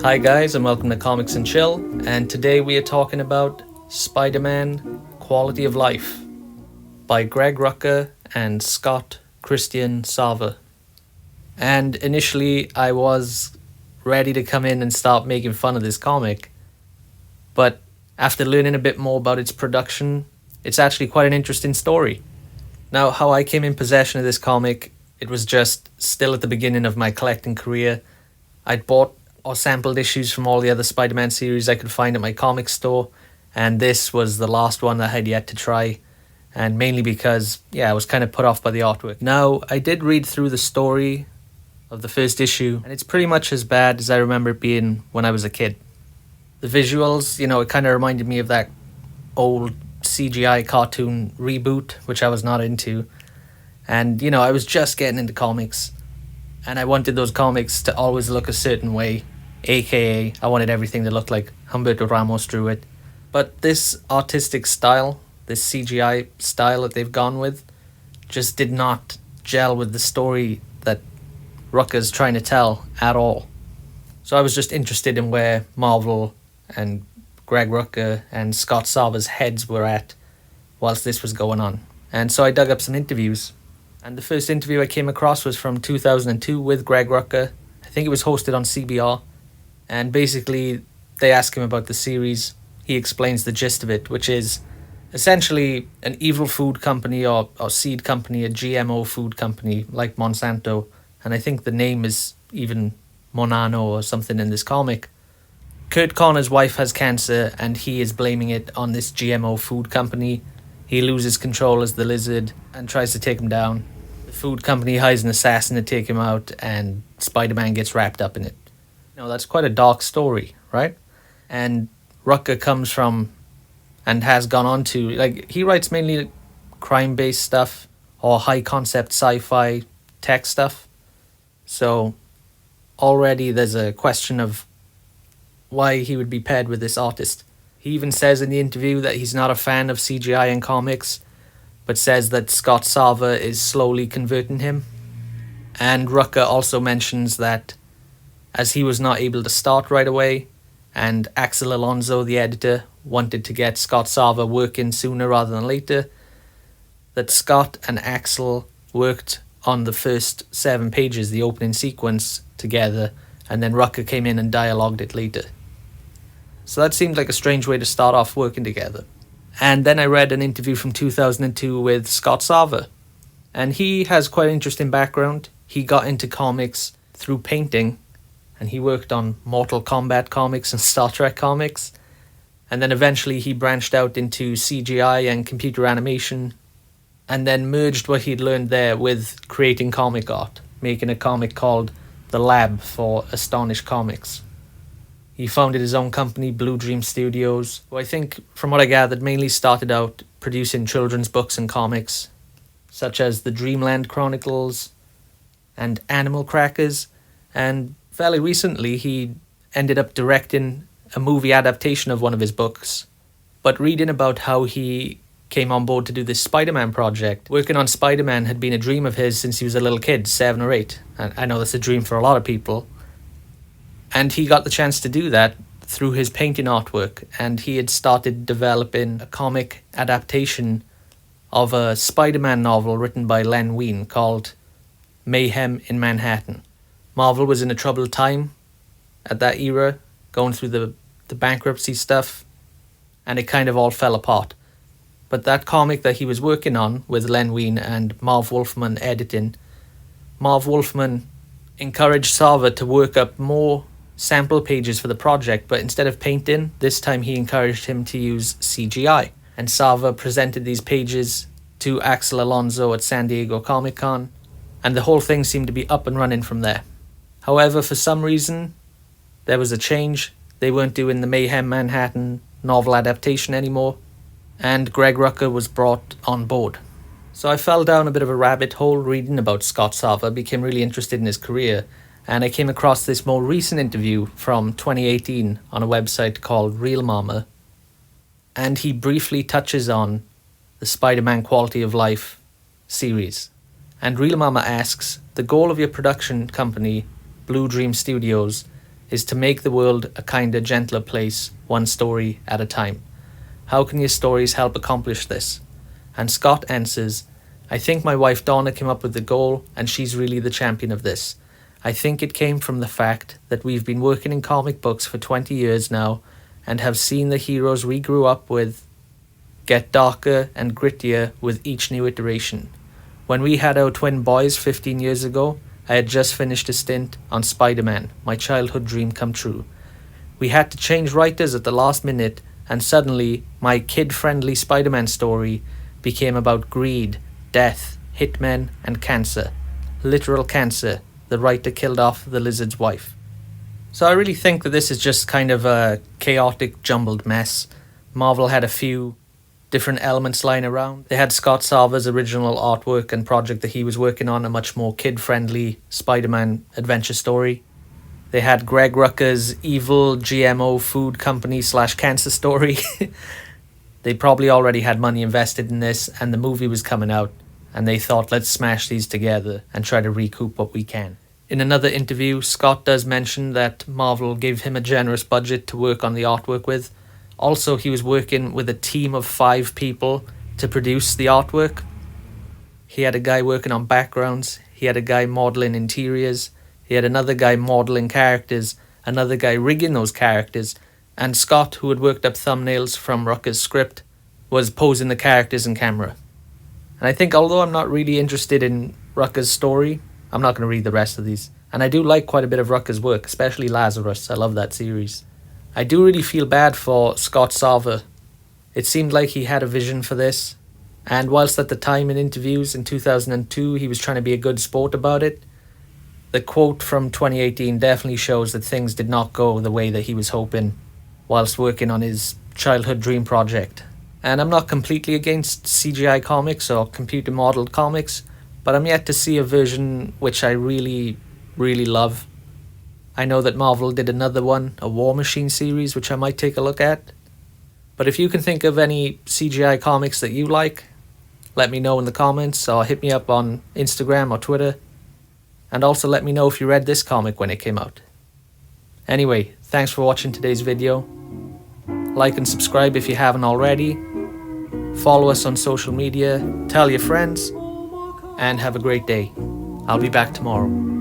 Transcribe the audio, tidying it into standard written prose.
Hi guys, and welcome to Comics and Chill, and today we are talking about Spider-Man Quality of Life by Greg Rucka and Scott Christian Sava. And initially I was ready to come in and start making fun of this comic, but after learning a bit more about its production, it's actually quite an interesting story. Now, how I came in possession of this comic, it was just still at the beginning of my collecting career. I'd bought or sampled issues from all the other Spider-Man series I could find at my comic store, and this was the last one that I had yet to try, and mainly because, I was kind of put off by the artwork. Now, I did read through the story of the first issue, and it's pretty much as bad as I remember it being when I was a kid. The visuals, it kind of reminded me of that old CGI cartoon reboot, which I was not into, and, I was just getting into comics, and I wanted those comics to always look a certain way, aka I wanted everything to look like Humberto Ramos drew it. But this artistic style, this CGI style that they've gone with, just did not gel with the story that Rucka's trying to tell at all. So I was just interested in where Marvel and Greg Rucka and Scott Sava's heads were at whilst this was going on. And so I dug up some interviews. And the first interview I came across was from 2002 with Greg Rucka. I think it was hosted on CBR. And basically, they ask him about the series. He explains the gist of it, which is essentially an evil food company or seed company, a GMO food company like Monsanto. And I think the name is even Monano or something in this comic. Kurt Connor's wife has cancer and he is blaming it on this GMO food company. He loses control as the Lizard and tries to take him down. The food company hires an assassin to take him out, and Spider-Man gets wrapped up in it. That's quite a dark story, right? And Rucka comes from and has gone on to, he writes mainly crime-based stuff or high-concept sci-fi tech stuff. So already there's a question of why he would be paired with this artist. He even says in the interview that he's not a fan of CGI in comics, but says that Scott Sava is slowly converting him. And Rucka also mentions that as he was not able to start right away, and Axel Alonso, the editor, wanted to get Scott Sava working sooner rather than later, that Scott and Axel worked on the first 7 pages, the opening sequence, together, and then Rucka came in and dialogued it later. So that seemed like a strange way to start off working together. And then I read an interview from 2002 with Scott Sava, and he has quite an interesting background. He got into comics through painting, and he worked on Mortal Kombat comics and Star Trek comics, and then eventually he branched out into CGI and computer animation, and then merged what he'd learned there with creating comic art, making a comic called The Lab for Astonish Comics. He founded his own company, Blue Dream Studios, who I think, from what I gathered, mainly started out producing children's books and comics, such as the Dreamland Chronicles and Animal Crackers, and fairly recently he ended up directing a movie adaptation of one of his books. But reading about how he came on board to do this Spider-Man project, working on Spider-Man had been a dream of his since he was a little kid, 7 or 8. And I know that's a dream for a lot of people. And he got the chance to do that through his painting artwork, and he had started developing a comic adaptation of a Spider-Man novel written by Len Wein called Mayhem in Manhattan. Marvel was in a troubled time at that era, going through the bankruptcy stuff, and it kind of all fell apart. But that comic that he was working on with Len Wein and Marv Wolfman editing, Marv Wolfman encouraged Sava to work up more sample pages for the project, but instead of painting, this time he encouraged him to use CGI. And Sava presented these pages to Axel Alonso at San Diego Comic-Con, and the whole thing seemed to be up and running from there. However, for some reason, there was a change. They weren't doing the Mayhem Manhattan novel adaptation anymore, and Greg Rucka was brought on board. So I fell down a bit of a rabbit hole reading about Scott Sava, became really interested in his career, and I came across this more recent interview from 2018 on a website called Real Mama, and he briefly touches on the Spider-Man Quality of Life series. And Real Mama asks, the goal of your production company, Blue Dream Studios, is to make the world a kinder, gentler place, one story at a time. How can your stories help accomplish this? And Scott answers, I think my wife Donna came up with the goal, and she's really the champion of this. I think it came from the fact that we've been working in comic books for 20 years now, and have seen the heroes we grew up with get darker and grittier with each new iteration. When we had our twin boys 15 years ago, I had just finished a stint on Spider-Man, my childhood dream come true. We had to change writers at the last minute, and suddenly my kid-friendly Spider-Man story became about greed, death, hitmen, and cancer. Literal cancer. The writer killed off the lizard's wife. So I really think that this is just kind of a chaotic, jumbled mess. Marvel had a few different elements lying around. They had Scott Sava's original artwork and project that he was working on, a much more kid-friendly Spider-Man adventure story. They had Greg Rucka's evil GMO food company / cancer story. They probably already had money invested in this, and the movie was coming out, and they thought, let's smash these together and try to recoup what we can. In another interview, Scott does mention that Marvel gave him a generous budget to work on the artwork with. Also, he was working with a team of 5 people to produce the artwork. He had a guy working on backgrounds, he had a guy modelling interiors, he had another guy modelling characters, another guy rigging those characters, and Scott, who had worked up thumbnails from Rucka's script, was posing the characters in camera. And I think, although I'm not really interested in Rucka's story, I'm not going to read the rest of these. And I do like quite a bit of Rucka's work, especially Lazarus. I love that series. I do really feel bad for Scott Sava. It seemed like he had a vision for this, and whilst at the time in interviews in 2002 he was trying to be a good sport about it, the quote from 2018 definitely shows that things did not go the way that he was hoping whilst working on his childhood dream project. And I'm not completely against CGI comics or computer modelled comics, but I'm yet to see a version which I really, really love. I know that Marvel did another one, a War Machine series, which I might take a look at. But if you can think of any CGI comics that you like, let me know in the comments, or hit me up on Instagram or Twitter. And also let me know if you read this comic when it came out. Anyway, thanks for watching today's video. Like and subscribe if you haven't already. Follow us on social media, tell your friends, and have a great day. I'll be back tomorrow.